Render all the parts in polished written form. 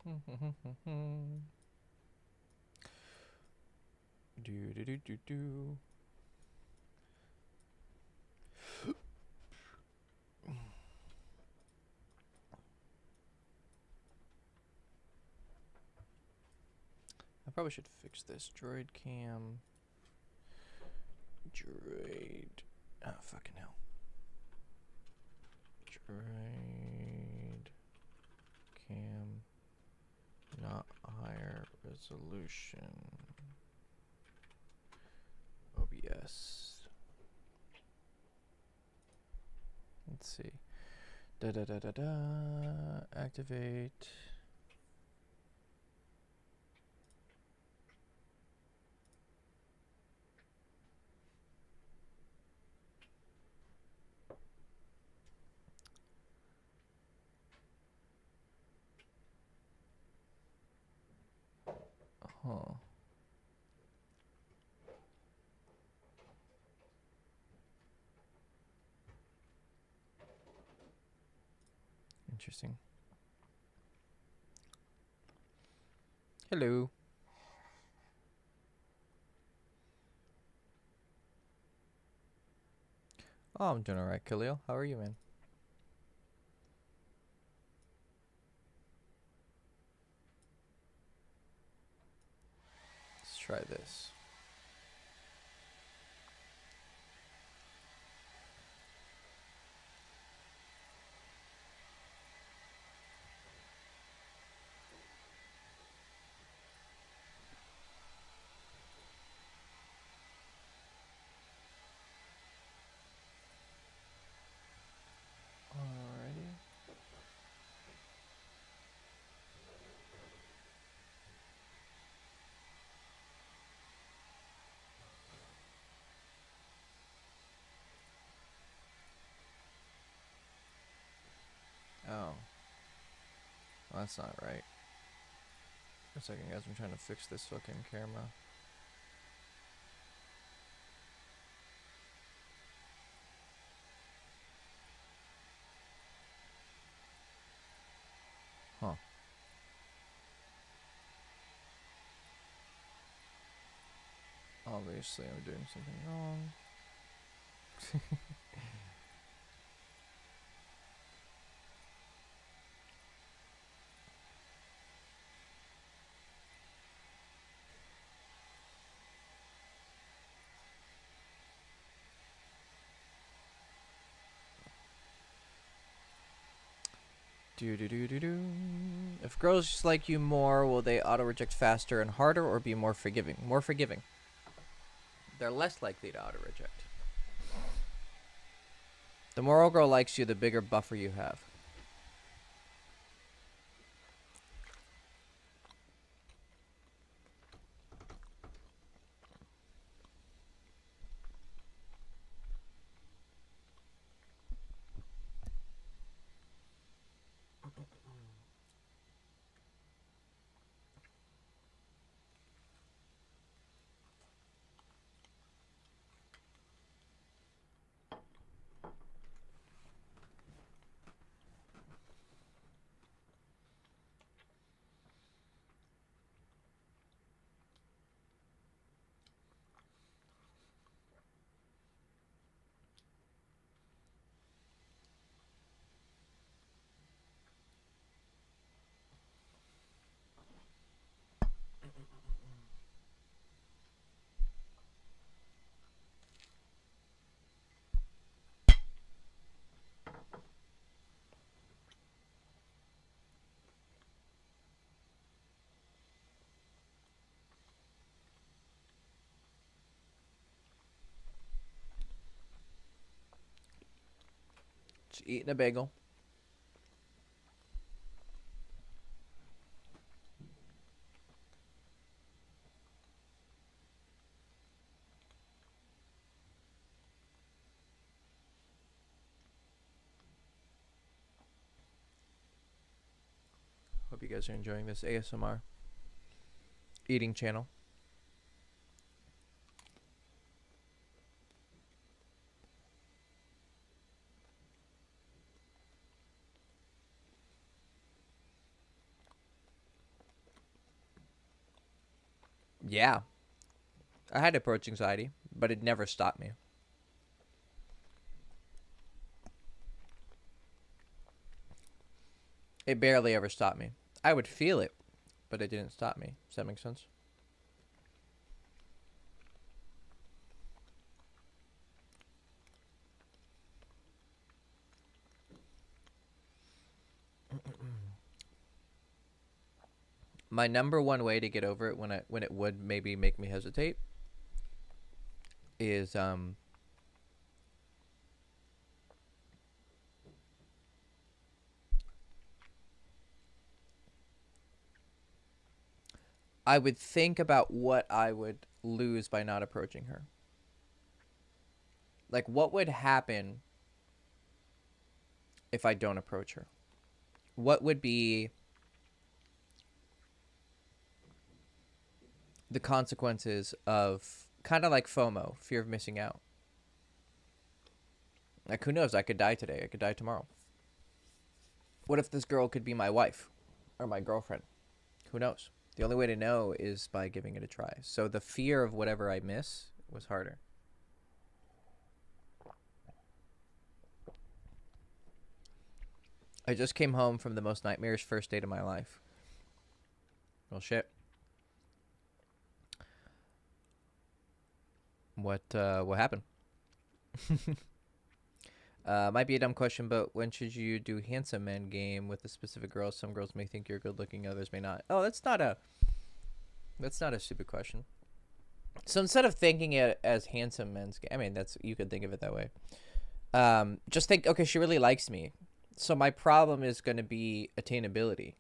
Do do do do do. I probably should fix this droid cam. Droid. Ah, fucking hell. Droid cam. Not higher resolution. OBS. Let's see. Da da da da da. Activate. Huh. Interesting. Hello. Oh, I'm doing alright, Khalil. How are you, man? Let's try this. Alrighty. Oh. Well, that's not right. For a second, guys. I'm trying to fix this fucking camera. Huh. Obviously, I'm doing something wrong. Do do do do do. If girls like you more, will they auto reject faster and harder, or be more forgiving? More forgiving. They're less likely to auto reject. The more a girl likes you, the bigger buffer you have. Just eating a bagel. Hope you guys are enjoying this ASMR eating channel. Yeah. I had approach anxiety, but it never stopped me. It barely ever stopped me. I would feel it, but it didn't stop me. Does that make sense? My number one way to get over it when it would maybe make me hesitate is I would think about what I would lose by not approaching her. Like, what would happen if I don't approach her? What would be the consequences of kind of like FOMO, fear of missing out? Like, who knows? I could die today. I could die tomorrow. What if this girl could be my wife or my girlfriend? Who knows? The only way to know is by giving it a try. So the fear of whatever I miss was harder. I just came home from the most nightmarish first date of my life. Well, shit. What happened? Might be a dumb question, but when should you do handsome men game with a specific girl? Some girls may think you're good looking, others may not. Oh, that's not a stupid question. So instead of thinking it as handsome men's game, I mean, that's, you could think of it that way. Just think, okay, she really likes me. So my problem is going to be attainability.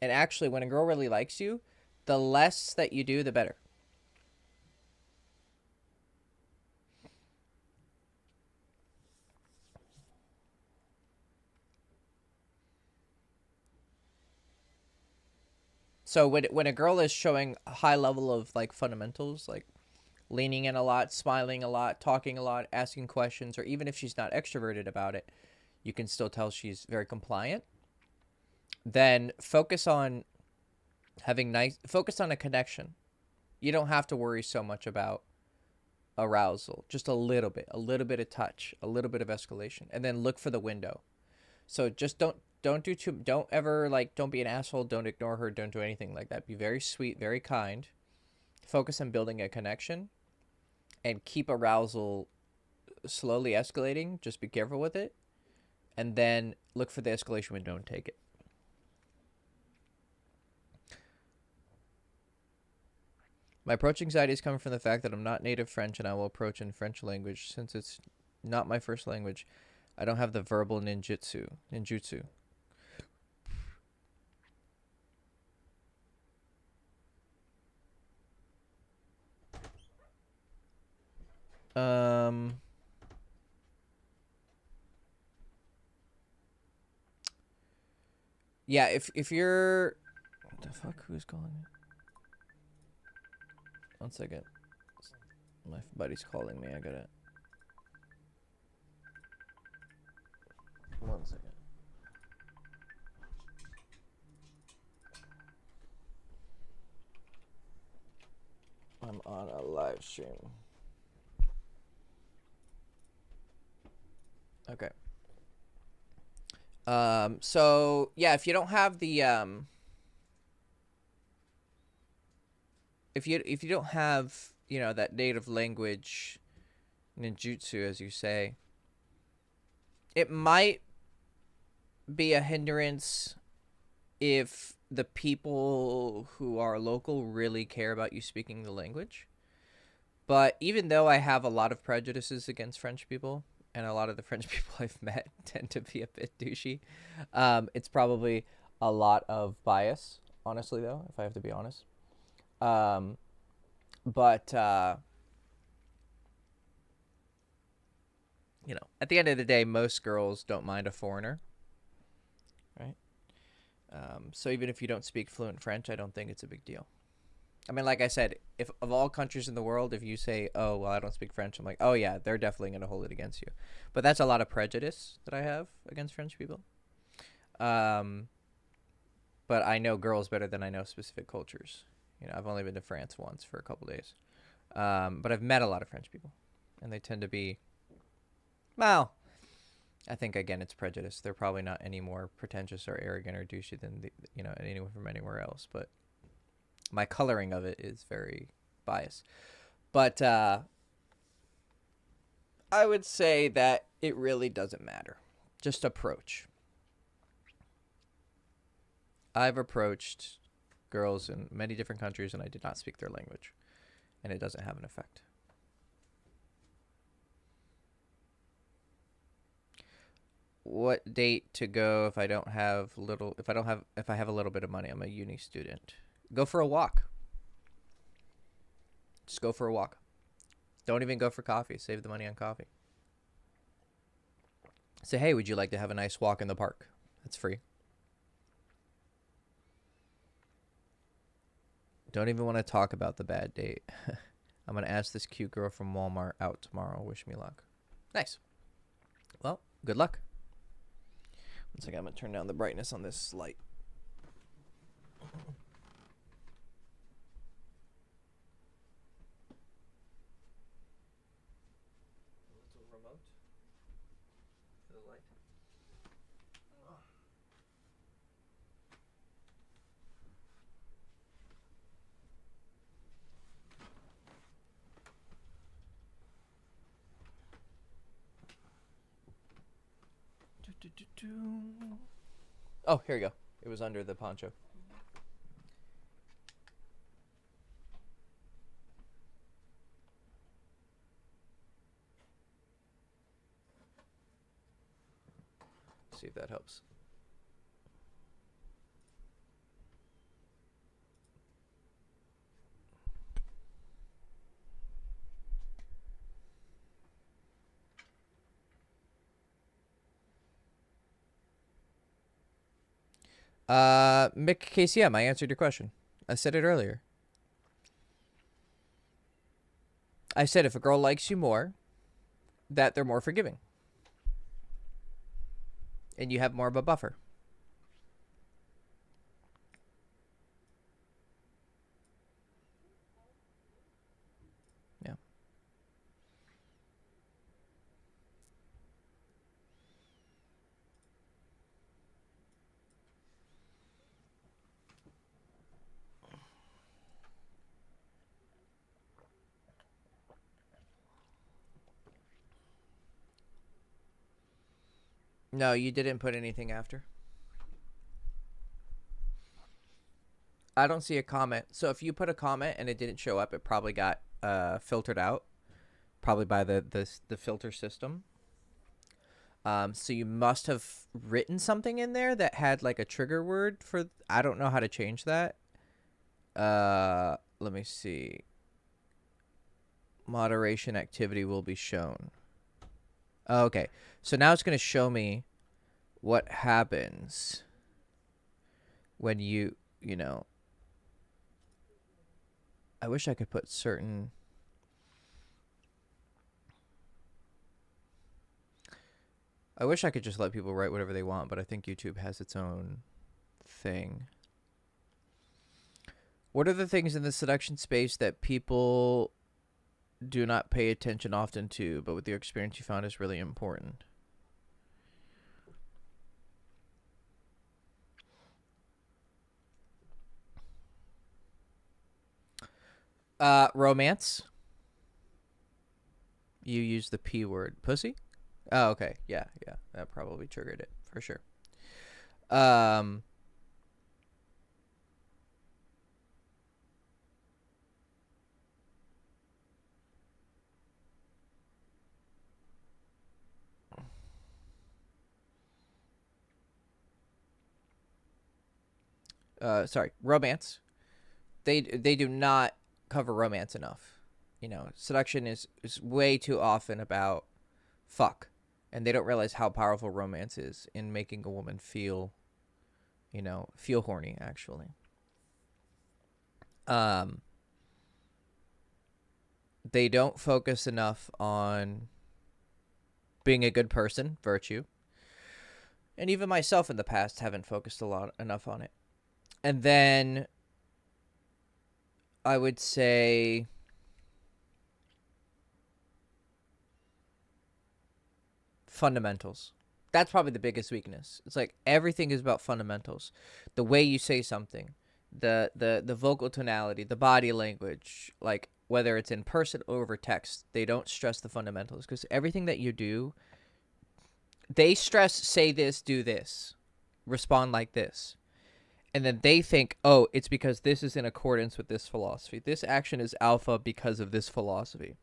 And actually, when a girl really likes you, the less that you do, the better. So when a girl is showing a high level of like fundamentals, like leaning in a lot, smiling a lot, talking a lot, asking questions, or even if she's not extroverted about it, you can still tell she's very compliant. Then focus on focus on a connection. You don't have to worry so much about arousal, just a little bit of touch, a little bit of escalation, and then look for the window. So just don't be an asshole, don't ignore her, don't do anything like that. Be very sweet, very kind. Focus on building a connection and keep arousal slowly escalating. Just be careful with it. And then look for the escalation window and take it. My approach anxiety is coming from the fact that I'm not native French and I will approach in French language. Since it's not my first language, I don't have the verbal ninjutsu. Yeah, if you're, what the fuck, who's calling me? 1 second. My buddy's calling me. I gotta. 1 second. I'm on a live stream. Okay. So yeah, if you don't have the if you don't have, you know, that native language ninjutsu, as you say, it might be a hindrance if the people who are local really care about you speaking the language. But even though I have a lot of prejudices against French people, and a lot of the French people I've met tend to be a bit douchey, it's probably a lot of bias, honestly, though, if I have to be honest. But you know, at the end of the day, most girls don't mind a foreigner, right? So even if you don't speak fluent French, I don't think it's a big deal. I mean, like I said, if of all countries in the world, if you say, oh, well, I don't speak French, I'm like, oh, yeah, they're definitely going to hold it against you. But that's a lot of prejudice that I have against French people. But I know girls better than I know specific cultures. You know, I've only been to France once for a couple days. But I've met a lot of French people, and they tend to be, well, I think again it's prejudice. They're probably not any more pretentious or arrogant or douchey than anyone from anywhere else. But my coloring of it is very biased. But I would say that it really doesn't matter. Just approach. I've approached girls in many different countries, and I did not speak their language, and it doesn't have an effect. What date to go if I have a little bit of money? I'm a uni student. Go for a walk. Just go for a walk. Don't even go for coffee. Save the money on coffee. Say, hey, would you like to have a nice walk in the park? That's free. Don't even want to talk about the bad date. I'm going to ask this cute girl from Walmart out tomorrow. Wish me luck. Nice. Well, good luck. One second, I'm going to turn down the brightness on this light. Little remote for the light. Oh, here you go. It was under the poncho. See if that helps. Mick KCM, I answered your question. I said it earlier. I said if a girl likes you more, that they're more forgiving. And you have more of a buffer. Yeah. No, you didn't put anything after. I don't see a comment. So if you put a comment and it didn't show up, it probably got filtered out, probably by the filter system. So you must have written something in there that had like a trigger word for. I don't know how to change that. Let me see. Moderation activity will be shown. Okay, so now it's going to show me what happens when you know. I wish I could put certain. I wish I could just let people write whatever they want, but I think YouTube has its own thing. What are the things in the seduction space that people do not pay attention often to, but with your experience you found is really important? Romance. You use the P word. Pussy? Oh, okay. Yeah. That probably triggered it for sure. Sorry, romance. They do not cover romance enough. You know, seduction is way too often about fuck, and they don't realize how powerful romance is in making a woman feel horny, actually. They don't focus enough on being a good person, virtue. And even myself in the past haven't focused enough on it. And then I would say fundamentals. That's probably the biggest weakness. It's like everything is about fundamentals. The way you say something, the vocal tonality, the body language, like whether it's in person or over text, they don't stress the fundamentals because everything that you do, they stress say this, do this, respond like this. And then they think, oh, it's because this is in accordance with this philosophy. This action is alpha because of this philosophy.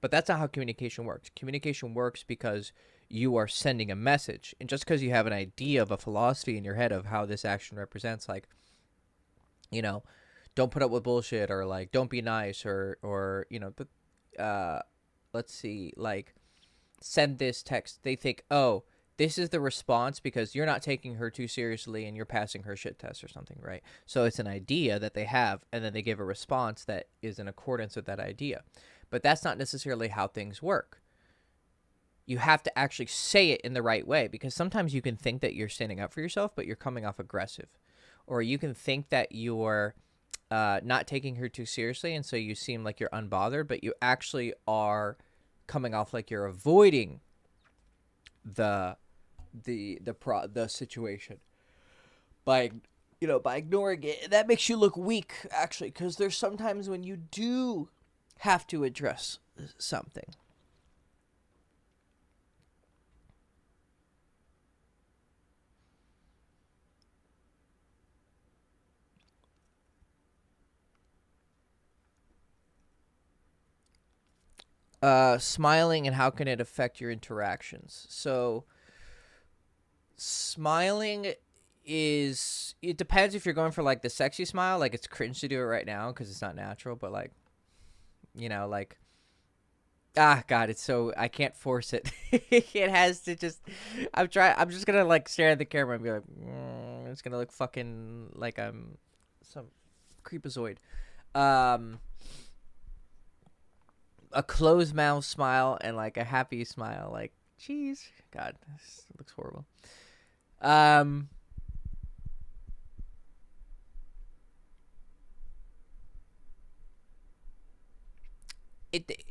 But that's not how communication works. Communication works because you are sending a message. And just because you have an idea of a philosophy in your head of how this action represents, like, you know, don't put up with bullshit, or like, don't be nice, or you know, let's see, like, send this text. They think, oh, this is the response because you're not taking her too seriously and you're passing her shit test or something, right? So it's an idea that they have, and then they give a response that is in accordance with that idea. But that's not necessarily how things work. You have to actually say it in the right way, because sometimes you can think that you're standing up for yourself, but you're coming off aggressive. Or you can think that you're not taking her too seriously, and so you seem like you're unbothered, but you actually are coming off like you're avoiding the situation by ignoring it. That makes you look weak, actually, because there's sometimes when you do have to address something. Smiling and how can it affect your interactions? So smiling it depends if you're going for like the sexy smile, like it's cringe to do it right now because it's not natural, but like, like, God, it's so, I can't force it. It has to just, I'm just gonna like stare at the camera and be like, it's gonna look fucking like I'm some creepazoid. A closed mouth smile and like a happy smile, like, geez, God, this looks horrible.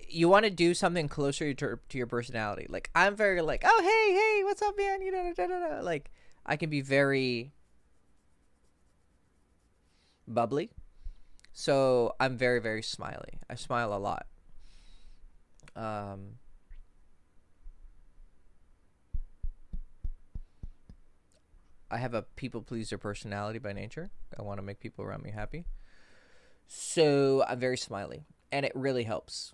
You want to do something closer to your personality. Like, I'm very like, oh, hey, what's up, man? Like, I can be very bubbly. So I'm very, very smiley. I smile a lot. I have a people pleaser personality by nature. I want to make people around me happy. So I'm very smiley, and it really helps.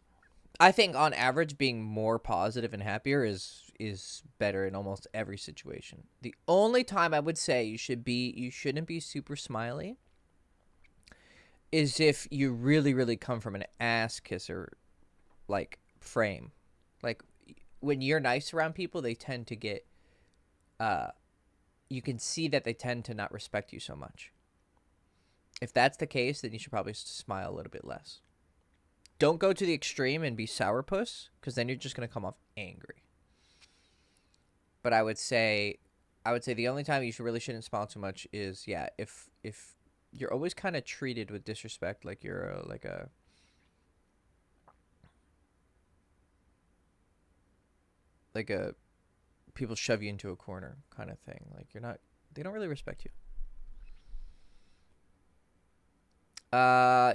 I think on average, being more positive and happier is better in almost every situation. The only time I would say you shouldn't be super smiley is if you really, really come from an ass kisser like frame. Like, when you're nice around people, they tend to get you can see that they tend to not respect you so much. If that's the case, then you should probably smile a little bit less. Don't go to the extreme and be sourpuss, because then you're just going to come off angry. But I would say the only time you really shouldn't smile too much is, if you're always kind of treated with disrespect, like you're like a people shove you into a corner kind of thing. Like, they don't really respect you.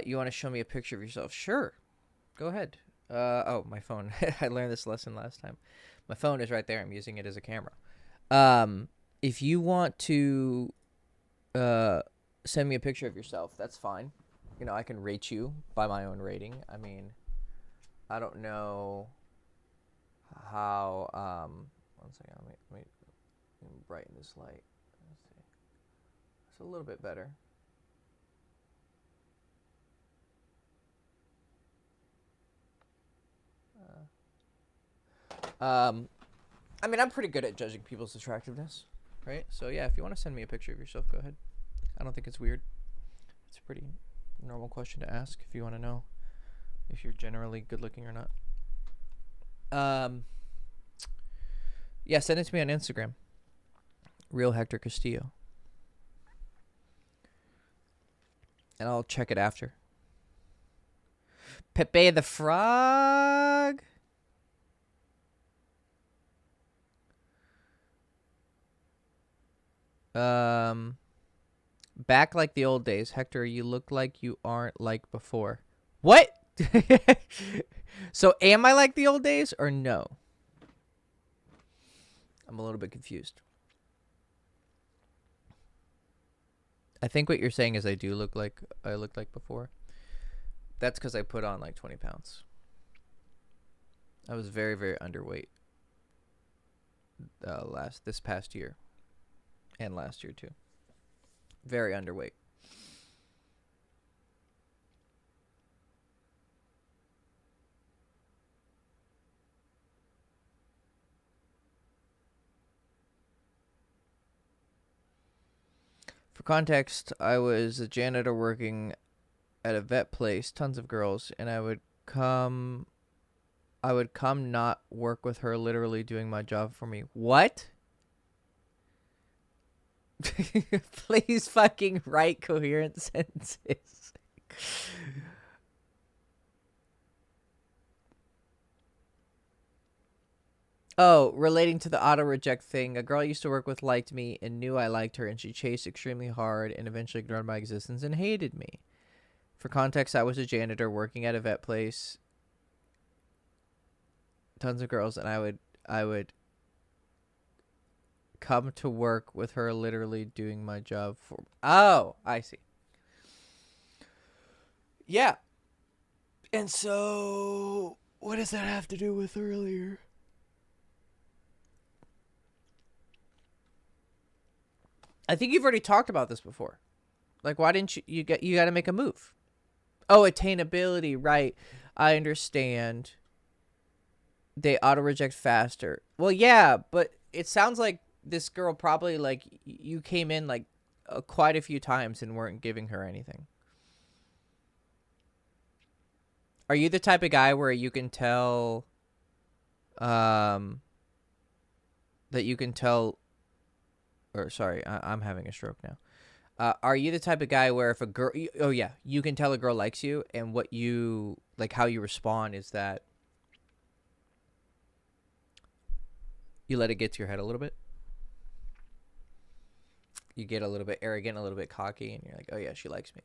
You want to show me a picture of yourself? Sure. Go ahead. Oh, my phone. I learned this lesson last time. My phone is right there. I'm using it as a camera. If you want to send me a picture of yourself, that's fine. I can rate you by my own rating. I mean, I don't know how, one second, let me brighten this light. Let's see. It's a little bit better. I mean, I'm pretty good at judging people's attractiveness, right? So yeah, if you want to send me a picture of yourself, go ahead. I don't think it's weird. It's a pretty normal question to ask if you want to know if you're generally good looking or not. Yeah, send it to me on Instagram. Real Hector Castillo. And I'll check it after. Pepe the Frog. Back like the old days. Hector, you look like you aren't like before. What? So am I like the old days or no? I'm a little bit confused. I think what you're saying is I do look like I looked like before. That's because I put on like 20 pounds. I was very, very underweight this past year. And last year too. Very underweight. For context, I was a janitor working at a vet place, tons of girls, and I would come not work with her, literally doing my job for me. What? Please fucking write coherent sentences. Oh, relating to the auto reject thing, a girl I used to work with liked me and knew I liked her, and she chased extremely hard and eventually ignored my existence and hated me. For context, I was a janitor working at a vet place, tons of girls, and I would come to work with her, literally doing my job for. Oh, I see. Yeah. And so, what does that have to do with earlier? I think you've already talked about this before. Like, why didn't you got to make a move? Oh, attainability, right? I understand. They auto reject faster. Well, yeah, but it sounds like this girl probably like you came in like quite a few times and weren't giving her anything. Are you the type of guy where you can tell that you can tell or sorry, I'm having a stroke now. Are you the type of guy where if a girl oh yeah, you can tell a girl likes you and what you like how you respond is that you let it get to your head a little bit? You get a little bit arrogant, a little bit cocky, and you're like, oh yeah, she likes me.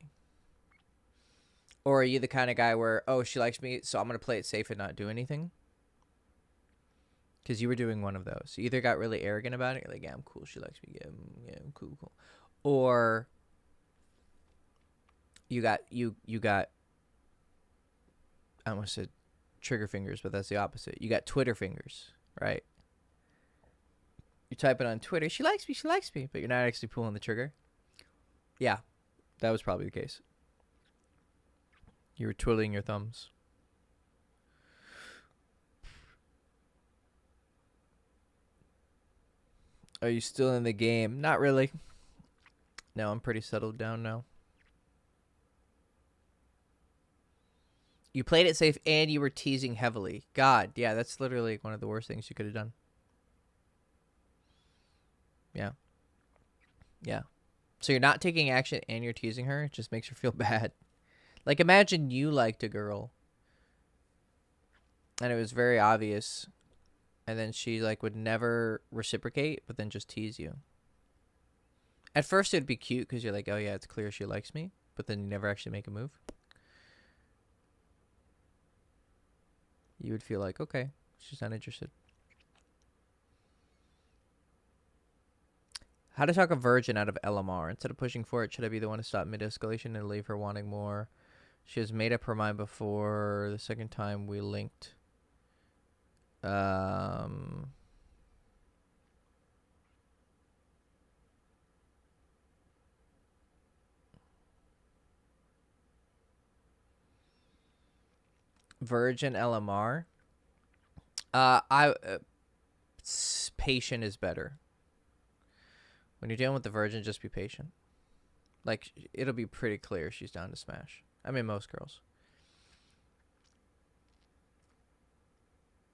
Or are you the kind of guy where, oh, she likes me, so I'm going to play it safe and not do anything? Because you were doing one of those. You either got really arrogant about it, you're like, yeah, I'm cool, she likes me, yeah, I'm cool. Or you got, I almost said trigger fingers, but that's the opposite. You got Twitter fingers, right? You type it on Twitter, she likes me, but you're not actually pulling the trigger. Yeah, that was probably the case. You were twiddling your thumbs. Are you still in the game? Not really. No, I'm pretty settled down now. You played it safe and you were teasing heavily. God, yeah, that's literally one of the worst things you could have done. Yeah. Yeah. So you're not taking action and you're teasing her. It just makes her feel bad. Like, imagine you liked a girl and it was very obvious, and then she like would never reciprocate, but then just tease you. At first it'd be cute because you're like, oh yeah, it's clear she likes me, but then you never actually make a move. You would feel like, okay, she's not interested. How to talk a virgin out of LMR. Instead of pushing for it, should I be the one to stop mid-escalation and leave her wanting more? She has made up her mind before. The second time we linked. Virgin LMR. Patient is better. When you're dealing with the virgin, just be patient. Like, it'll be pretty clear she's down to smash. I mean, most girls.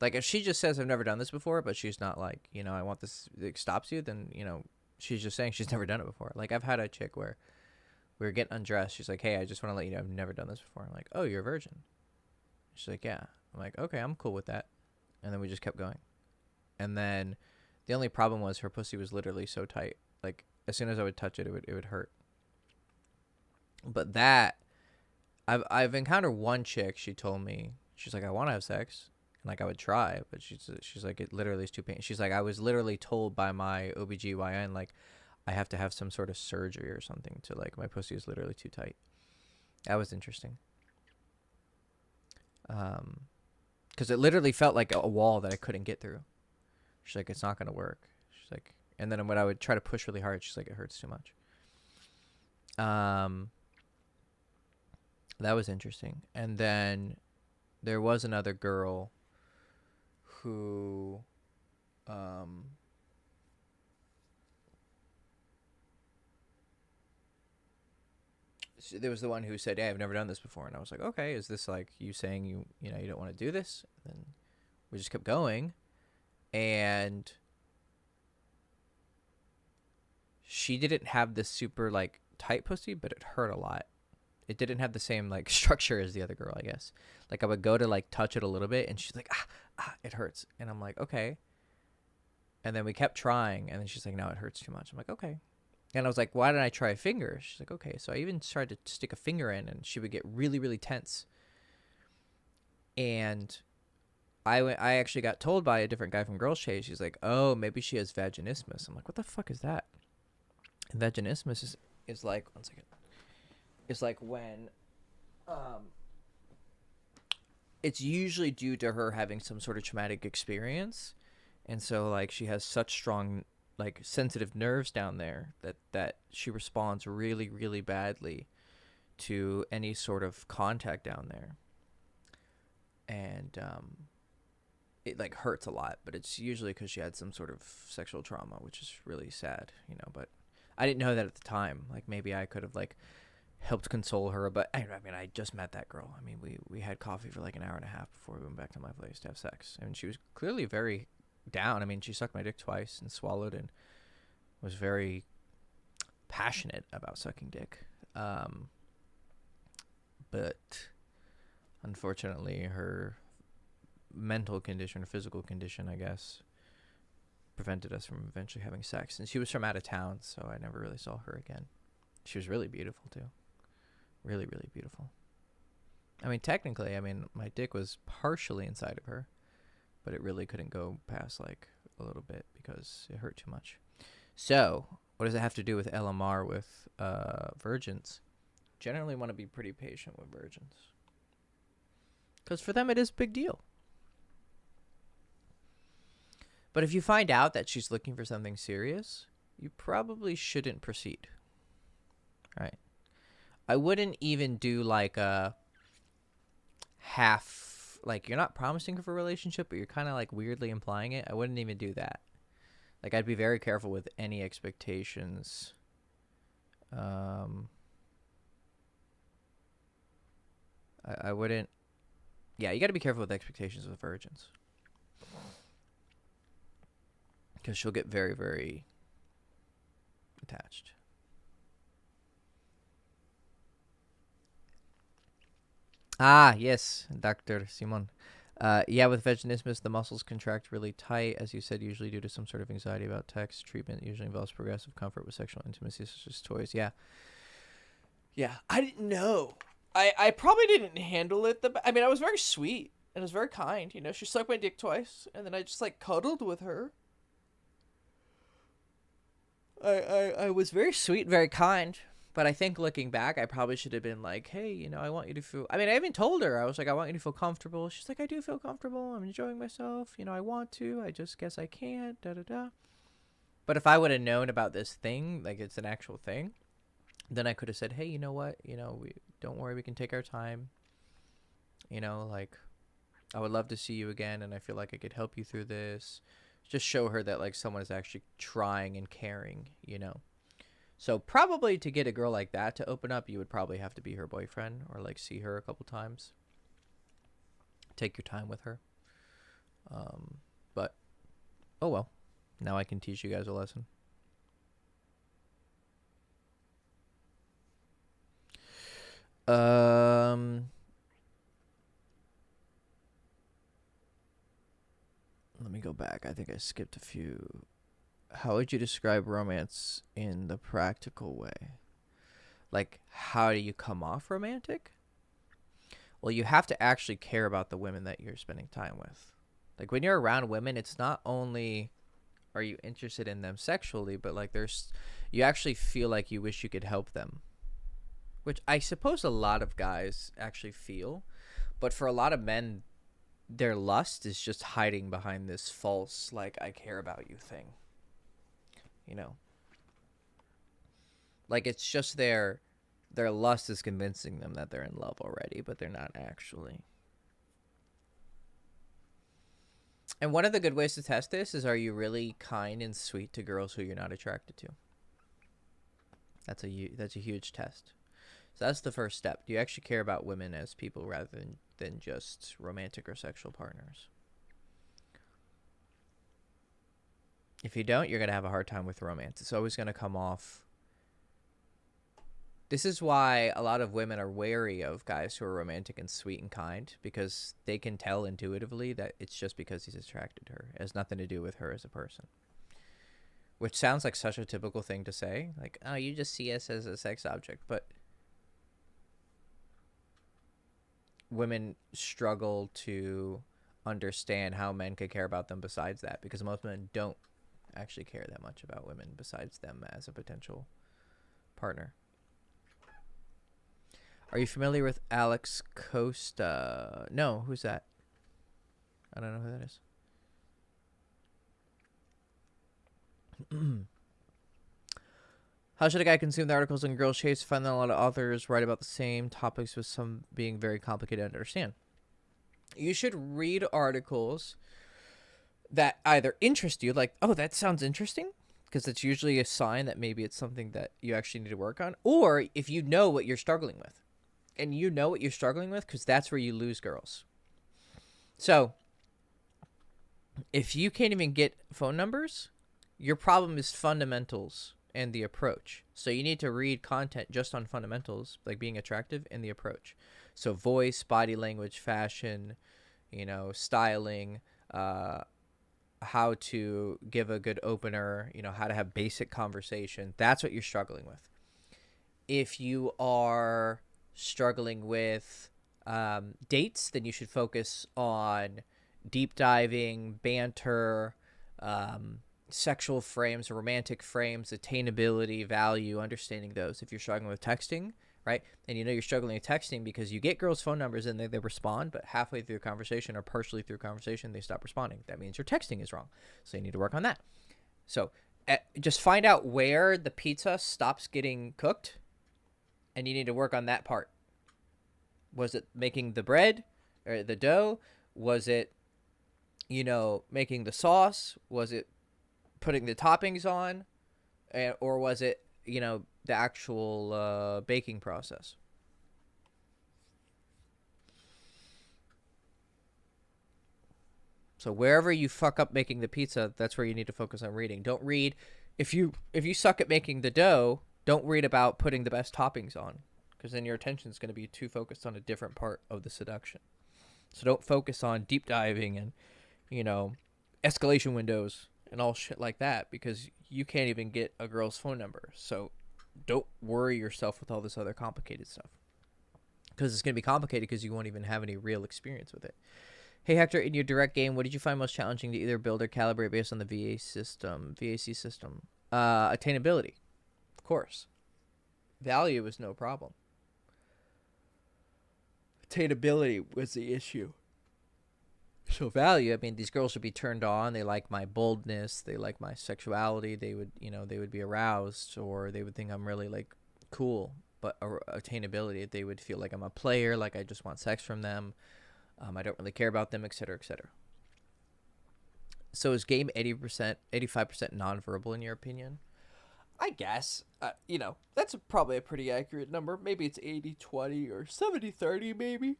Like, if she just says, I've never done this before, but she's not like, you know, I want this, it stops you, then, you know, she's just saying she's never done it before. Like, I've had a chick where we were getting undressed. She's like, hey, I just want to let you know I've never done this before. I'm like, oh, you're a virgin. She's like, yeah. I'm like, okay, I'm cool with that. And then we just kept going. And then the only problem was her pussy was literally so tight. Like, as soon as I would touch it, it would hurt. But that, I've encountered one chick. She told me, she's like, I want to have sex, and like I would try, but she's like, it literally is too painful. She's like, I was literally told by my OBGYN, like, I have to have some sort of surgery or something to, like, my pussy is literally too tight. That was interesting. Because it literally felt like a wall that I couldn't get through. She's like, it's not gonna work. She's like, and then when I would try to push really hard, she's like, it hurts too much. That was interesting. And then there was another girl who there was the one who said, hey, I've never done this before. And I was like, okay, is this like you saying you know you don't want to do this? And then we just kept going, and she didn't have this super like tight pussy, but it hurt a lot. It didn't have the same like structure as the other girl, I guess. Like I would go to like touch it a little bit, and she's like, it hurts. And I'm like, okay. And then we kept trying, and then she's like, no, it hurts too much. I'm like, okay. And I was like, why didn't I try a finger? She's like, okay. So I even tried to stick a finger in, and she would get really, really tense. And I actually got told by a different guy from Girls Chase. She's like, oh, maybe she has vaginismus. I'm like, what the fuck is that? And vaginismus is like, one second. It's like when, it's usually due to her having some sort of traumatic experience. And so like she has such strong like sensitive nerves down there that she responds really, really badly to any sort of contact down there. And it like hurts a lot, but it's usually because she had some sort of sexual trauma, which is really sad, you know. But I didn't know that at the time. Like maybe I could have like helped console her, but I mean, I just met that girl. I mean, we had coffee for like an hour and a half before we went back to my place to have sex. I mean, she was clearly very down. I mean, she sucked my dick twice and swallowed and was very passionate about sucking dick. But unfortunately, her mental condition or physical condition, I guess, prevented us from eventually having sex. And she was from out of town, so I never really saw her again. She was really beautiful, too. Really, really beautiful. I mean, technically, I mean, my dick was partially inside of her, but it really couldn't go past, like, a little bit because it hurt too much. So, what does it have to do with LMR with virgins? Generally want to be pretty patient with virgins. Because for them, it is a big deal. But if you find out that she's looking for something serious, you probably shouldn't proceed. Right? I wouldn't even do like a half, like you're not promising her for a relationship, but you're kind of like weirdly implying it. I wouldn't even do that. Like I'd be very careful with any expectations. I wouldn't. Yeah, you got to be careful with expectations with virgins. Because she'll get very, very attached. Ah, yes, Dr. Simon. Yeah, with vaginismus, the muscles contract really tight, as you said, usually due to some sort of anxiety about sex. Treatment usually involves progressive comfort with sexual intimacy, such as toys. Yeah. Yeah, I didn't know. I probably didn't handle it. I mean, I was very sweet and I was very kind. You know, she sucked my dick twice, and then I just like cuddled with her. I was very sweet, very kind. But I think looking back, I probably should have been like, hey, you know, I want you to feel... I mean, I even told her. I was like, I want you to feel comfortable. She's like, I do feel comfortable. I'm enjoying myself. You know, I want to. I just guess I can't. Da-da-da. But if I would have known about this thing, like it's an actual thing, then I could have said, hey, you know what? You know, don't worry. We can take our time. You know, like, I would love to see you again, and I feel like I could help you through this. Just show her that, like, someone is actually trying and caring, you know. So probably to get a girl like that to open up, you would probably have to be her boyfriend or like see her a couple times. Take your time with her. But, oh well. Now I can teach you guys a lesson. back. I think I skipped a few. How would you describe romance in the practical way? Like, how do you come off romantic? Well, you have to actually care about the women that you're spending time with. Like, when you're around women, it's not only are you interested in them sexually, but like you actually feel like you wish you could help them, which I suppose a lot of guys actually feel, but for a lot of men, their lust is just hiding behind this false, like, I care about you thing. You know? Like, it's just their lust is convincing them that they're in love already, but they're not actually. And one of the good ways to test this is, are you really kind and sweet to girls who you're not attracted to? That's a huge test. So that's the first step. Do you actually care about women as people rather than just romantic or sexual partners? If you don't, you're going to have a hard time with romance. It's always going to come off. This is why a lot of women are wary of guys who are romantic and sweet and kind, because they can tell intuitively that it's just because he's attracted to her. It has nothing to do with her as a person. Which sounds like such a typical thing to say. Like, oh, you just see us as a sex object. But women struggle to understand how men could care about them besides that, because most men don't actually care that much about women besides them as a potential partner. Are you familiar with Alex Costa? No, who's that? I don't know who that is. How should a guy consume the articles on Girl Shapes? Find that a lot of authors write about the same topics, with some being very complicated to understand. You should read articles that either interest you, like, oh, that sounds interesting, because it's usually a sign that maybe it's something that you actually need to work on, or if you know what you're struggling with. And you know what you're struggling with, because that's where you lose girls. So, if you can't even get phone numbers, your problem is fundamentals and the approach. So you need to read content just on fundamentals, like being attractive and the approach. So voice, body language, fashion, styling, how to give a good opener, how to have basic conversation. That's what you're struggling with. If you are struggling with dates, then you should focus on deep diving, banter, sexual frames, romantic frames, attainability, value, understanding those. If you're struggling with texting, right, and you're struggling with texting because you get girls' phone numbers and they respond, but halfway through the conversation or partially through conversation they stop responding. That means your texting is wrong. So you need to work on that. So just find out where the pizza stops getting cooked, and you need to work on that part. Was it making the bread or the dough? Was it, making the sauce? Was it putting the toppings on? Or was it, the actual baking process? So wherever you fuck up making the pizza, that's where you need to focus on reading. Don't read. If you suck at making the dough, don't read about putting the best toppings on, because then your attention is going to be too focused on a different part of the seduction. So don't focus on deep diving and, escalation windows and all shit like that, because you can't even get a girl's phone number. So don't worry yourself with all this other complicated stuff, because it's going to be complicated because you won't even have any real experience with it. Hey, Hector, in your direct game, what did you find most challenging to either build or calibrate based on the VAC system? Attainability, of course. Value was no problem. Attainability was the issue. So value, these girls would be turned on. They like my boldness. They like my sexuality. They would, they would be aroused, or they would think I'm really, like, cool. But attainability, they would feel like I'm a player, like I just want sex from them. I don't really care about them, etc., etc. So is game 80%, 85% nonverbal in your opinion? I guess, that's probably a pretty accurate number. Maybe it's 80-20 or 70-30 maybe.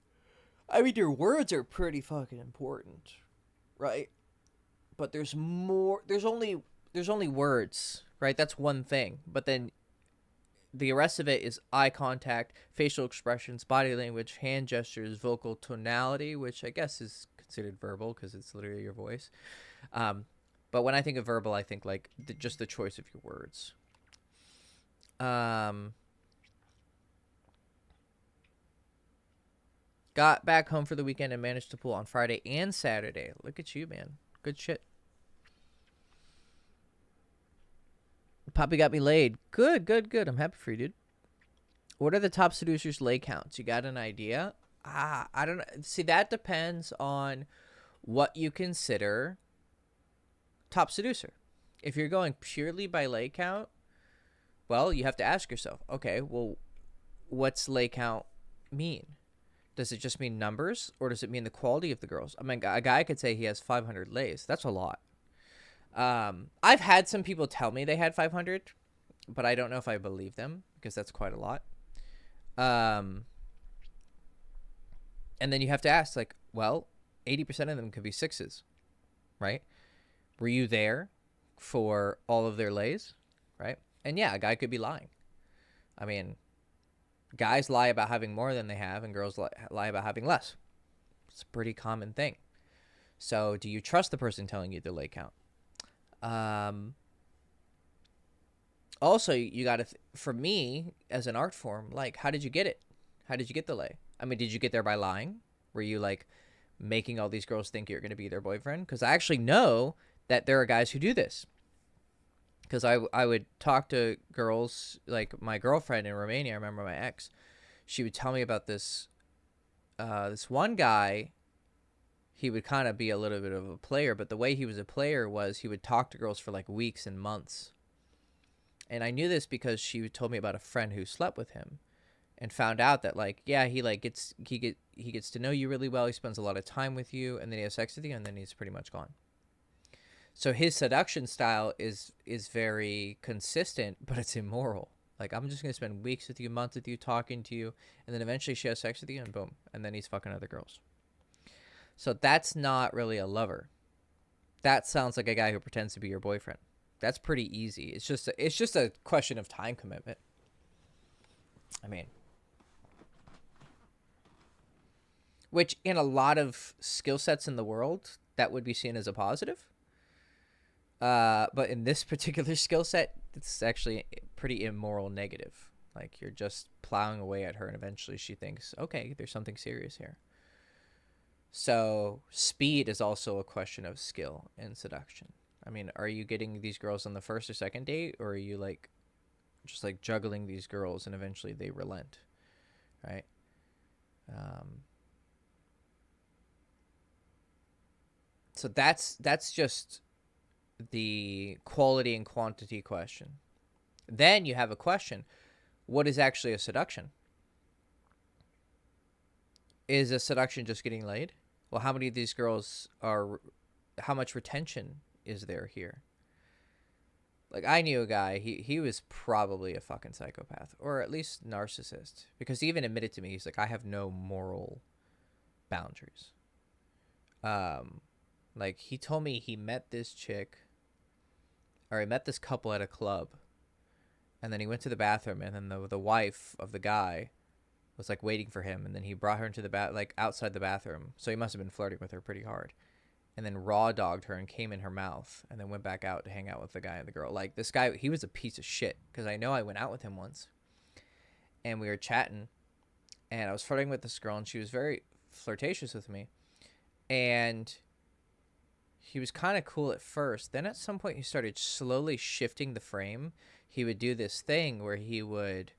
Your words are pretty fucking important, right? But there's more. There's only words, right? That's one thing. But then the rest of it is eye contact, facial expressions, body language, hand gestures, vocal tonality, which I guess is considered verbal because it's literally your voice. But when I think of verbal, I think like just the choice of your words. Got back home for the weekend and managed to pull on Friday and Saturday. Look at you, man. Good shit. Poppy got me laid. Good, good, good. I'm happy for you, dude. What are the top seducers' lay counts? You got an idea? I don't know. See, that depends on what you consider top seducer. If you're going purely by lay count, well, you have to ask yourself, okay, well, what's lay count mean? Does it just mean numbers, or does it mean the quality of the girls? I mean, a guy could say he has 500 lays. That's a lot. I've had some people tell me they had 500, but I don't know if I believe them because that's quite a lot. And then you have to ask, like, well, 80% of them could be sixes, right? Were you there for all of their lays, right? And yeah, a guy could be lying. I mean, guys lie about having more than they have, and girls lie about having less. It's a pretty common thing. So do you trust the person telling you the lay count? Also, you got to, for me, as an art form, like, how did you get it? How did you get the lay? I mean, did you get there by lying? Were you, like, making all these girls think you're going to be their boyfriend? Because I actually know that there are guys who do this. Because I would talk to girls, like my girlfriend in Romania, I remember my ex, she would tell me about this one guy. He would kind of be a little bit of a player, but the way he was a player was he would talk to girls for like weeks and months. And I knew this because she told me about a friend who slept with him and found out that, like, yeah, he gets to know you really well. He spends a lot of time with you, and then he has sex with you, and then he's pretty much gone. So his seduction style is very consistent, but it's immoral. Like, I'm just going to spend weeks with you, months with you, talking to you, and then eventually she has sex with you, and boom, and then he's fucking other girls. So that's not really a lover. That sounds like a guy who pretends to be your boyfriend. That's pretty easy. It's just a question of time commitment. I mean, which in a lot of skill sets in the world, that would be seen as a positive. But in this particular skill set, it's actually pretty immoral negative. Like, you're just plowing away at her, and eventually she thinks, okay, there's something serious here. So speed is also a question of skill and seduction. I mean, are you getting these girls on the first or second date, or are you like just like juggling these girls and eventually they relent, right? So that's just the quality and quantity question. Then you have a question: what is actually a seduction? Is a seduction just getting laid? Well, how many of these girls are? How much retention is there here? Like, I knew a guy, he was probably a fucking psychopath, or at least narcissist, because he even admitted to me, he's like, I have no moral boundaries. Like, he told me he met this chick, or he met this couple at a club, and then he went to the bathroom, and then the wife of the guy was like waiting for him, and then he brought her into the like outside the bathroom, so he must have been flirting with her pretty hard, and then raw dogged her and came in her mouth, and then went back out to hang out with the guy and the girl. Like, this guy, he was a piece of shit, because I know I went out with him once, and we were chatting, and I was flirting with this girl, and she was very flirtatious with me, and he was kind of cool at first. Then at some point he started slowly shifting the frame. He would do this thing where he would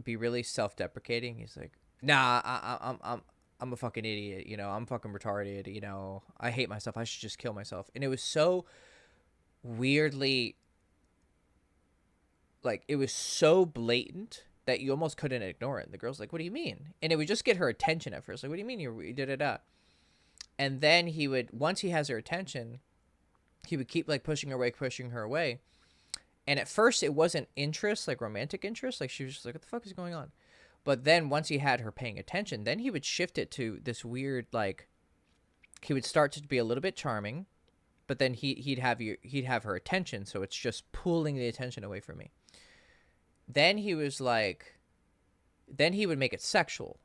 be really self-deprecating. He's like, nah, I'm a fucking idiot, you know, I'm fucking retarded, you know, I hate myself, I should just kill myself. And it was so weirdly, like, it was so blatant that you almost couldn't ignore it. The girl's like, what do you mean? And it would just get her attention at first. Like, what do you mean you're da-da-da? And then he would, once he has her attention, he would keep, like, pushing her away. And at first it wasn't interest, like romantic interest. Like, she was just like, what the fuck is going on? But then once he had her paying attention, then he would shift it to this weird, like, he would start to be a little bit charming, but then he'd have her attention. So it's just pulling the attention away from me. Then he was like, then he would make it sexual.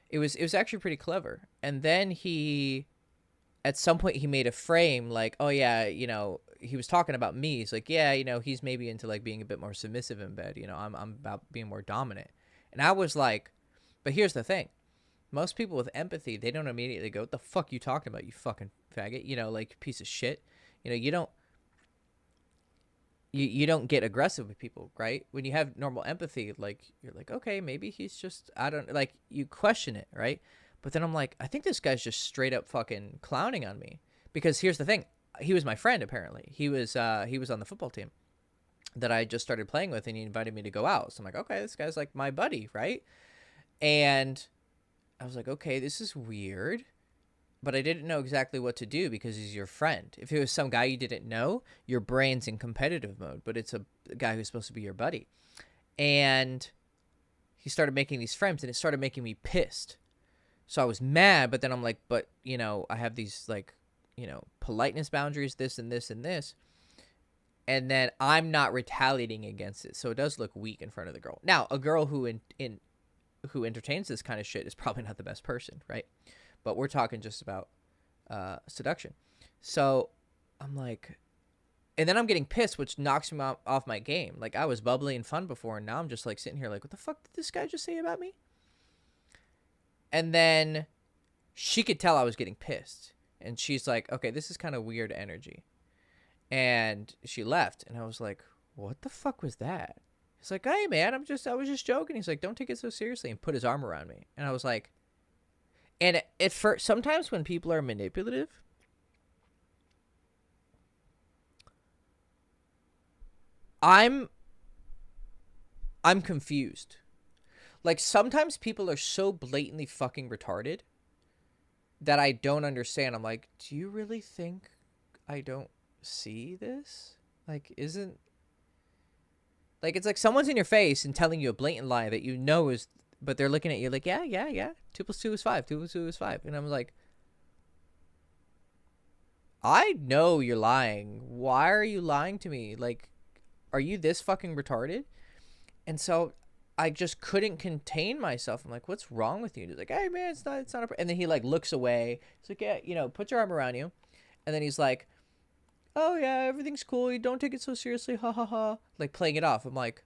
It was actually pretty clever. And then at some point he made a frame like, oh yeah, you know, he was talking about me. He's like, yeah, you know, he's maybe into like being a bit more submissive in bed. You know, I'm about being more dominant. And I was like, but here's the thing. Most people with empathy, they don't immediately go, what the fuck you talking about, you fucking faggot? You know, like, piece of shit. You know, you don't get aggressive with people, right? When you have normal empathy, like, you're like, okay, maybe he's just, I don't, like, you question it, right? But then I'm like, I think this guy's just straight up fucking clowning on me. Because here's the thing. He was my friend, apparently. He was on the football team that I just started playing with, and he invited me to go out. So I'm like, okay, this guy's like my buddy, right? And I was like, okay, this is weird. But I didn't know exactly what to do because he's your friend. If it was some guy you didn't know, your brain's in competitive mode, but it's a guy who's supposed to be your buddy. And he started making these friends, and it started making me pissed. So I was mad, but then I'm like, but, you know, I have these, like, you know, politeness boundaries, this and this and this. And then I'm not retaliating against it. So it does look weak in front of the girl. Now, a girl who who entertains this kind of shit is probably not the best person, right? But we're talking just about seduction. So I'm like, and then I'm getting pissed, which knocks me off my game. Like, I was bubbly and fun before, and now I'm just like sitting here like, what the fuck did this guy just say about me? And then she could tell I was getting pissed. And she's like, okay, this is kind of weird energy. And she left. And I was like, what the fuck was that? He's like, hey, man, I was just joking. He's like, don't take it so seriously, and put his arm around me. And I was like, and at first, sometimes when people are manipulative, I'm confused. Like, sometimes people are so blatantly fucking retarded that I don't understand. I'm like, do you really think I don't see this? Like, isn't... Like, it's like someone's in your face and telling you a blatant lie that you know is... But they're looking at you like, yeah. 2 + 2 is 5. 2 + 2 is 5. And I'm like, I know you're lying. Why are you lying to me? Like, are you this fucking retarded? And so I just couldn't contain myself. I'm like, what's wrong with you? And he's like, hey, man, it's not a... And then he, like, looks away. He's like, yeah, you know, put your arm around you. And then he's like, oh, yeah, everything's cool. You don't take it so seriously. Ha, ha, ha. Like, playing it off. I'm like,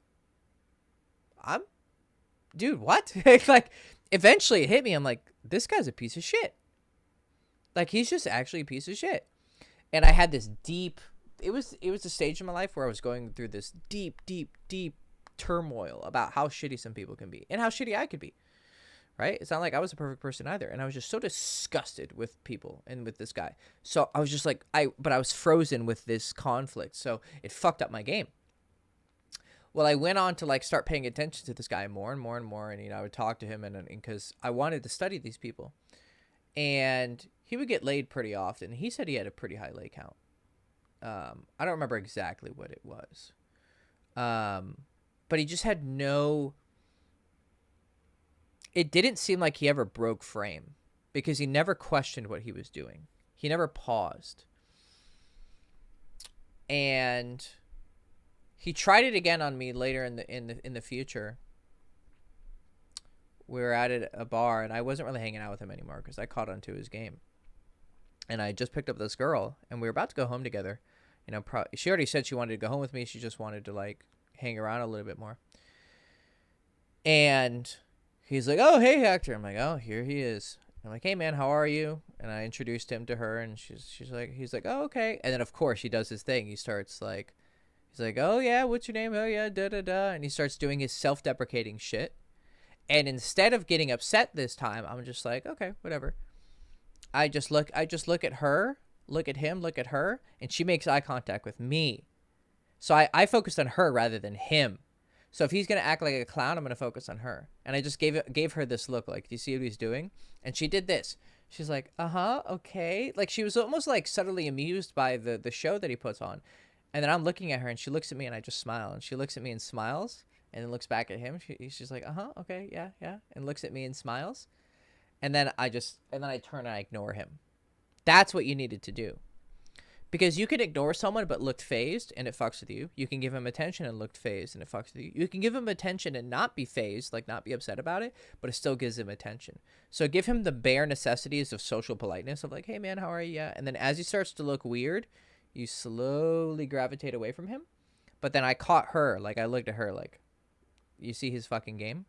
dude, what? Like, eventually it hit me. I'm like, this guy's a piece of shit. Like, he's just actually a piece of shit. And I had this deep... It was a stage in my life where I was going through this deep turmoil about how shitty some people can be and how shitty I could be, right? It's not like I was a perfect person either. And I was just so disgusted with people and with this guy. So I was just like, but I was frozen with this conflict. So it fucked up my game. Well, I went on to like start paying attention to this guy more and more and more. And, you know, I would talk to him and because I wanted to study these people. And he would get laid pretty often. He said he had a pretty high lay count. I don't remember exactly what it was. But he just had no... It didn't seem like he ever broke frame because he never questioned what he was doing. He never paused. And he tried it again on me later in the future. We were at a bar, and I wasn't really hanging out with him anymore because I caught on to his game. And I just picked up this girl, and we were about to go home together. You know, she already said she wanted to go home with me. She just wanted to, like, hang around a little bit more. And he's like, oh, hey, Hector. I'm like, oh, here he is. I'm like, hey, man, how are you? And I introduced him to her, and he's like, oh, okay. And then, of course, he does his thing. He's like, oh, yeah, what's your name? Oh, yeah, da-da-da. And he starts doing his self-deprecating shit. And instead of getting upset this time, I'm just like, okay, whatever. I just look at her, look at him, look at her, and she makes eye contact with me. So I focused on her rather than him. So if he's going to act like a clown, I'm going to focus on her. And I just gave her this look like, do you see what he's doing? And she did this. She's like, uh-huh, okay. Like, she was almost like subtly amused by the show that he puts on. And then I'm looking at her, and she looks at me, and I just smile. And she looks at me and smiles, and then looks back at him. She's like, uh-huh, okay, yeah. And looks at me and smiles. And then I turn and I ignore him. That's what you needed to do. Because you can ignore someone but looked phased and it fucks with you. You can give him attention and looked phased and it fucks with you. You can give him attention and not be phased, like not be upset about it, but it still gives him attention. So give him the bare necessities of social politeness of like, hey man, how are you? Yeah. And then as he starts to look weird, you slowly gravitate away from him. But then I caught her, like I looked at her like, you see his fucking game?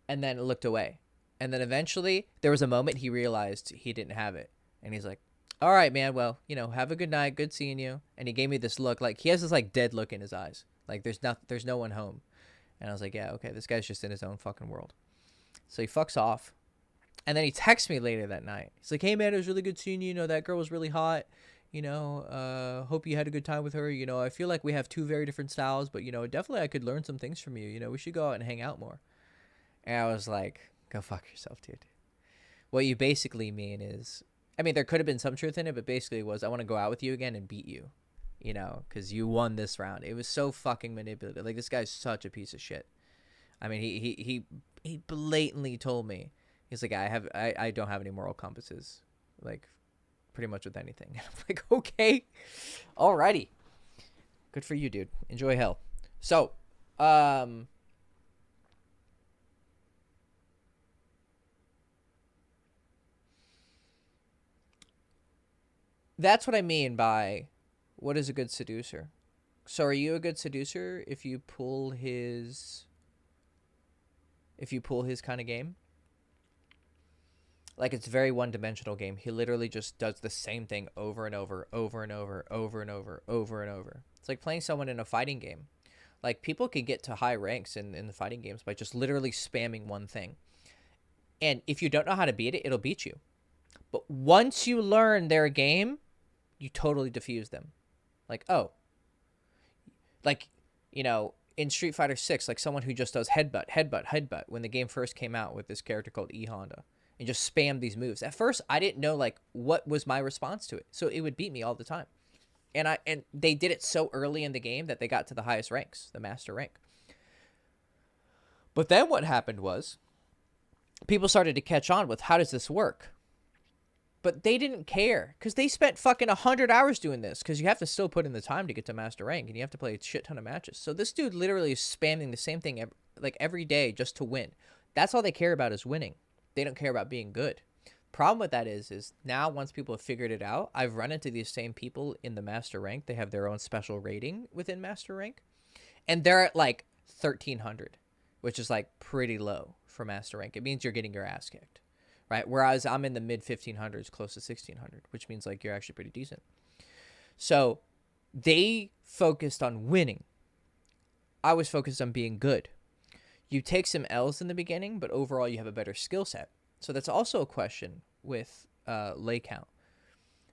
And then looked away. And then eventually there was a moment he realized he didn't have it. And he's like, all right, man, well, you know, have a good night. Good seeing you. And he gave me this look. Like, he has this, like, dead look in his eyes. Like, there's no one home. And I was like, yeah, okay, this guy's just in his own fucking world. So he fucks off. And then he texts me later that night. He's like, hey, man, it was really good seeing you. You know, that girl was really hot. You know, hope you had a good time with her. You know, I feel like we have two very different styles. But, you know, definitely I could learn some things from you. You know, we should go out and hang out more. And I was like, go fuck yourself, dude. What you basically mean is... I mean, there could have been some truth in it, but basically it was, I want to go out with you again and beat you, you know, because you won this round. It was so fucking manipulative. Like, this guy's such a piece of shit. I mean, he blatantly told me, he's like, I don't have any moral compasses, like, pretty much with anything. And I'm like, okay, alrighty. Good for you, dude. Enjoy hell. So, that's what I mean by what is a good seducer. So are you a good seducer if you pull his kind of game? Like, it's very one-dimensional game. He literally just does the same thing over and over, over and over, over and over, over and over. It's like playing someone in a fighting game. Like, people can get to high ranks in the fighting games by just literally spamming one thing. And if you don't know how to beat it, it'll beat you. But once you learn their game, you totally diffuse them. Like, oh. Like, you know, in Street Fighter 6, like someone who just does headbutt, headbutt, headbutt when the game first came out with this character called E Honda and just spammed these moves. At first, I didn't know, like, what was my response to it. So it would beat me all the time. And they did it so early in the game that they got to the highest ranks, the master rank. But then what happened was people started to catch on with, how does this work? But they didn't care because they spent fucking 100 hours doing this because you have to still put in the time to get to master rank and you have to play a shit ton of matches. So this dude literally is spamming the same thing every day just to win. That's all they care about is winning. They don't care about being good. Problem with that is now once people have figured it out, I've run into these same people in the master rank. They have their own special rating within master rank. And they're at like 1,300, which is like pretty low for master rank. It means you're getting your ass kicked. Right? Whereas I'm in the mid 1500s, close to 1600, which means like you're actually pretty decent. So they focused on winning. I was focused on being good. You take some L's in the beginning, but overall you have a better skill set. So that's also a question with lay count.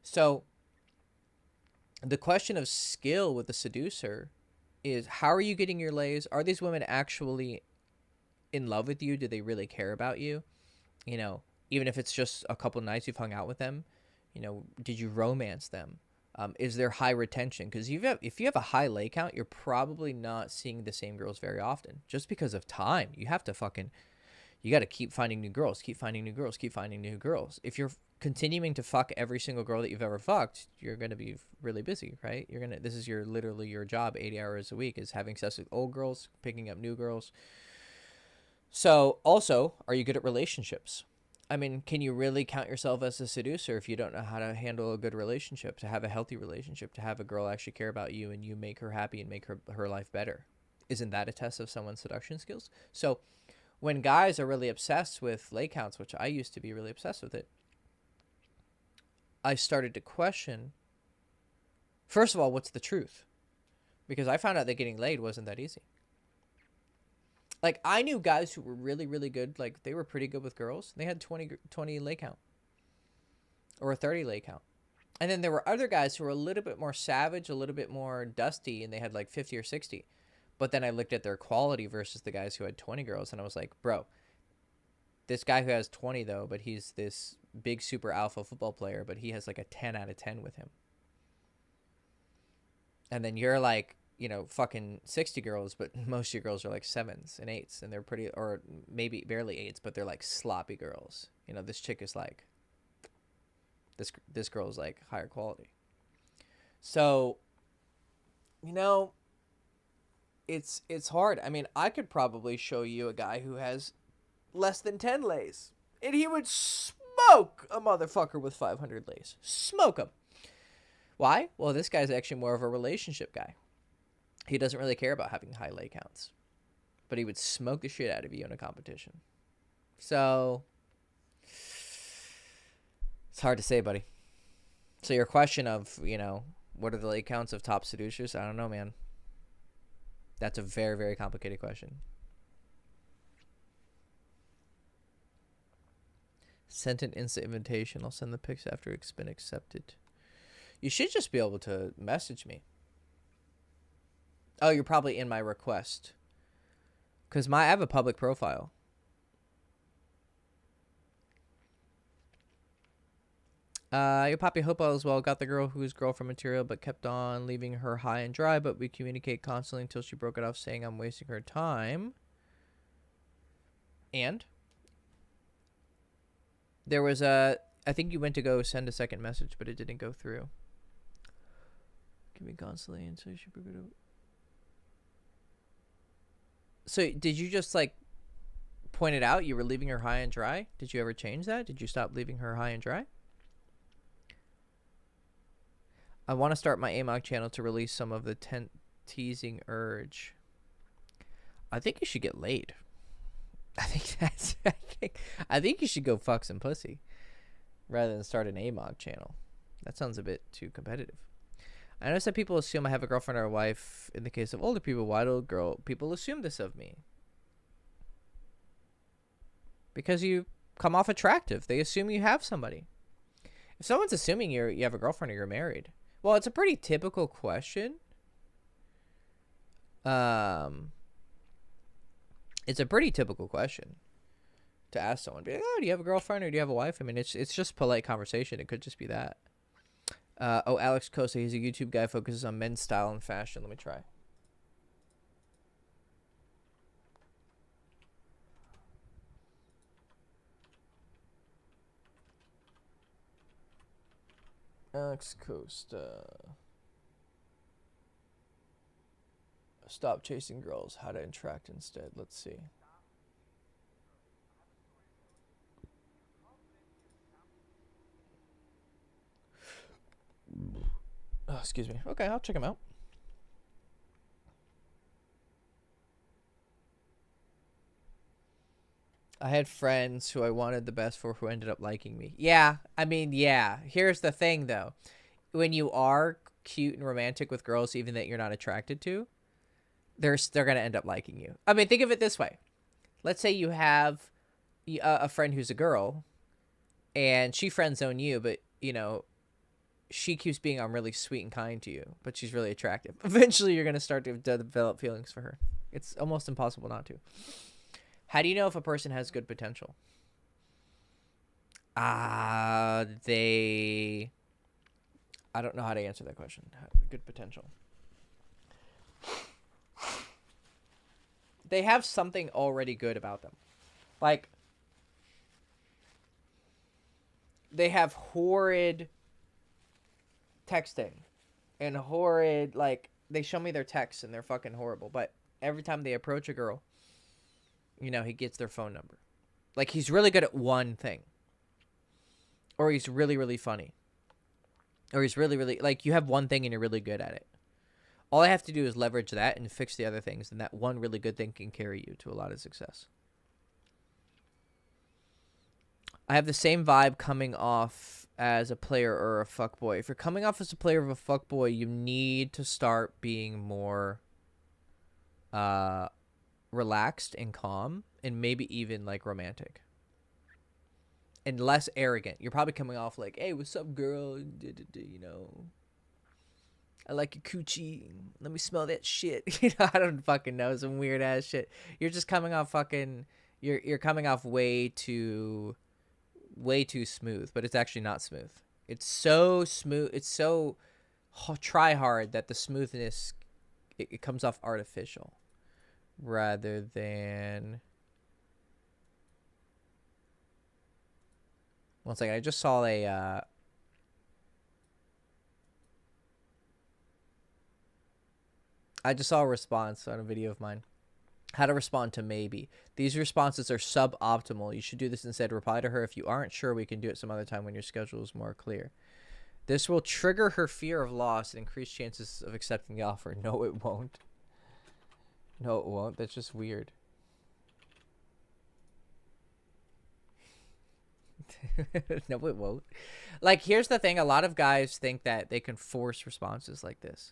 So the question of skill with the seducer is, how are you getting your lays? Are these women actually in love with you? Do they really care about you? You know, even if it's just a couple nights you've hung out with them, you know, did you romance them? Is there high retention? Because if you have a high lay count, you're probably not seeing the same girls very often. Just because of time, you got to keep finding new girls, keep finding new girls, keep finding new girls. If you're continuing to fuck every single girl that you've ever fucked, you're going to be really busy, right? This is literally your job 80 hours a week is having sex with old girls, picking up new girls. So also, are you good at relationships? I mean, can you really count yourself as a seducer if you don't know how to handle a good relationship, to have a healthy relationship, to have a girl actually care about you and you make her happy and make her life better? Isn't that a test of someone's seduction skills? So when guys are really obsessed with lay counts, which I used to be really obsessed with it, I started to question, first of all, what's the truth? Because I found out that getting laid wasn't that easy. Like, I knew guys who were really, really good. Like, they were pretty good with girls. They had 20 lay count. Or a 30 lay count. And then there were other guys who were a little bit more savage, a little bit more dusty, and they had like 50 or 60. But then I looked at their quality versus the guys who had 20 girls, and I was like, bro, this guy who has 20, though, but he's this big super alpha football player, but he has like a 10 out of 10 with him. And then you're like, you know, fucking 60 girls, but most of your girls are like 7s and 8s, and they're pretty, or maybe barely 8s, but they're like sloppy girls. You know, this chick is like, this girl is like higher quality. So, you know, it's hard. I mean, I could probably show you a guy who has less than 10 lays, and he would smoke a motherfucker with 500 lays. Smoke him. Why? Well, this guy's actually more of a relationship guy. He doesn't really care about having high lay counts, but he would smoke the shit out of you in a competition. So it's hard to say, buddy. So your question of, what are the lay counts of top seducers? I don't know, man. That's a very, very complicated question. Sent an instant invitation. I'll send the pics after it's been accepted. You should just be able to message me. Oh, you're probably in my request. Because I have a public profile. Your Poppy, hope all is well. Got the girl who's girlfriend material, but kept on leaving her high and dry. But we communicate constantly until she broke it off, saying I'm wasting her time. And there was I think you went to go send a second message, but it didn't go through. Give me constantly until she broke it off. So did you just point it out? You were leaving her high and dry? Did you ever change that? Did you stop leaving her high and dry? I want to start my AMOG channel to release some of the teasing urge. I think you should get laid. I think you should go fuck some pussy rather than start an AMOG channel. That sounds a bit too competitive. I notice that people assume I have a girlfriend or a wife. In the case of older people, why do people assume this of me? Because you come off attractive. They assume you have somebody. If someone's assuming you have a girlfriend or you're married, well, it's a pretty typical question. It's a pretty typical question to ask someone. Be like, oh, do you have a girlfriend or do you have a wife? I mean, it's just polite conversation. It could just be that. Alex Costa, he's a YouTube guy, focuses on men's style and fashion. Let me try. Alex Costa. Stop chasing girls. How to interact instead. Let's see. Oh, excuse me. Okay, I'll check him out. I had friends who I wanted the best for who ended up liking me. Yeah, I mean, yeah. Here's the thing, though. When you are cute and romantic with girls, even that you're not attracted to, they're going to end up liking you. I mean, think of it this way. Let's say you have a friend who's a girl, and she friend zone you, but, she keeps being really sweet and kind to you, but she's really attractive. Eventually, you're going to start to develop feelings for her. It's almost impossible not to. How do you know if a person has good potential? I don't know how to answer that question. Good potential. They have something already good about them. Like, they have horrid texting and horrid, they show me their texts and they're fucking horrible. But every time they approach a girl, he gets their phone number. Like, he's really good at one thing. Or he's really, really funny. Or he's really, really... you have one thing and you're really good at it. All I have to do is leverage that and fix the other things. And that one really good thing can carry you to a lot of success. I have the same vibe coming off as a player or a fuckboy. If you're coming off as a player of a fuckboy, you need to start being more... relaxed and calm, and maybe even romantic and less arrogant. You're probably coming off hey, what's up, girl? I like your coochie. Let me smell that shit. I don't fucking know, some weird ass shit. You're just coming off you're coming off way too smooth, but it's actually not smooth. It's so smooth. It's so try hard that the smoothness it comes off artificial. Rather than... One second, I just saw a... I just saw a response on a video of mine. How to respond to maybe. These responses are suboptimal. You should do this instead. Reply to her. If you aren't sure, we can do it some other time when your schedule is more clear. This will trigger her fear of loss and increase chances of accepting the offer. No, it won't. No, it won't. That's just weird. No, it won't. Like, here's the thing. A lot of guys think that they can force responses like this.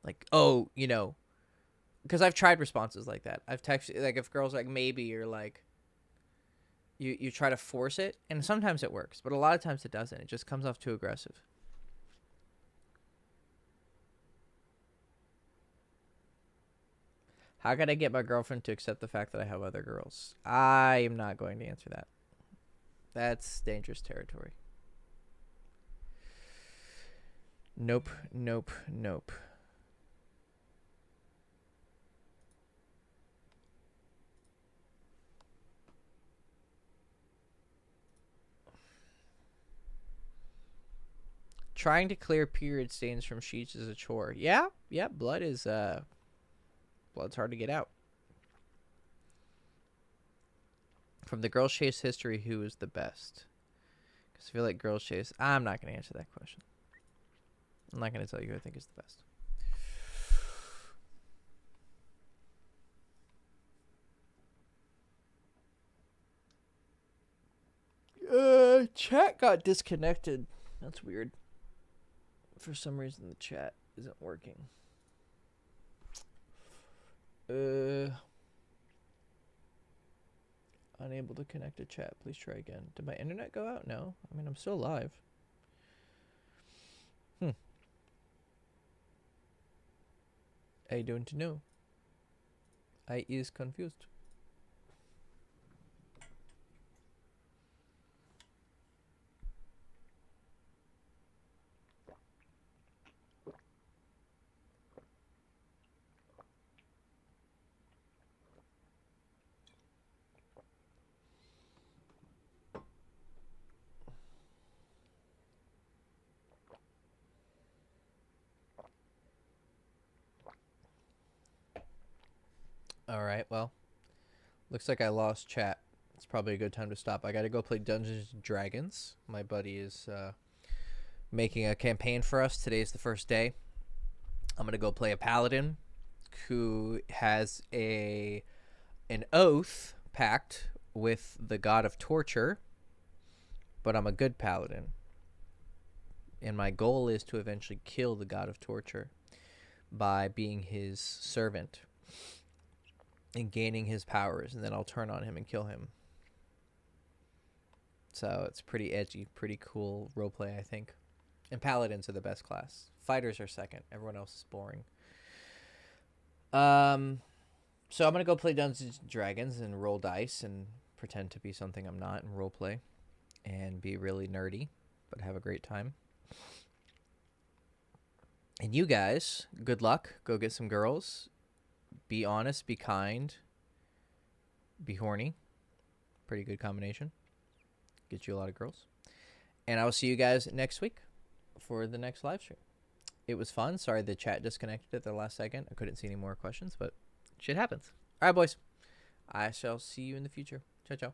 Like, oh, you know, because I've tried responses like that. I've texted, like, if girls like maybe or like, you try to force it, and sometimes it works, but a lot of times it doesn't. It just comes off too aggressive. How can I get my girlfriend to accept the fact that I have other girls? I am not going to answer that. That's dangerous territory. Nope, nope, nope. Trying to clear period stains from sheets is a chore. Yeah, blood is blood's hard to get out. From the Girls Chase history, who is the best? Because I feel like Girls Chase, I'm not going to answer that question. I'm not going to tell you who I think is the best. Chat got disconnected. That's weird. For some reason, the chat isn't working. Unable to connect to chat. Please try again. Did my internet go out? No. I mean, I'm still live. I don't know. I is confused. All right, well, looks like I lost chat. It's probably a good time to stop. I got to go play Dungeons & Dragons. My buddy is making a campaign for us. Today's the first day. I'm going to go play a paladin who has an oath pact with the god of torture, but I'm a good paladin. And my goal is to eventually kill the god of torture by being his servant and gaining his powers, and then I'll turn on him and kill him. So it's pretty edgy, pretty cool roleplay, I think. And paladins are the best class. Fighters are second. Everyone else is boring. So I'm gonna go play Dungeons & Dragons and roll dice and pretend to be something I'm not and roleplay and be really nerdy, but have a great time. And you guys, good luck. Go get some girls. Be honest, be kind, be horny. Pretty good combination. Get you a lot of girls. And I will see you guys next week for the next live stream. It was fun. Sorry the chat disconnected at the last second. I couldn't see any more questions, but shit happens. All right, boys. I shall see you in the future. Ciao, ciao.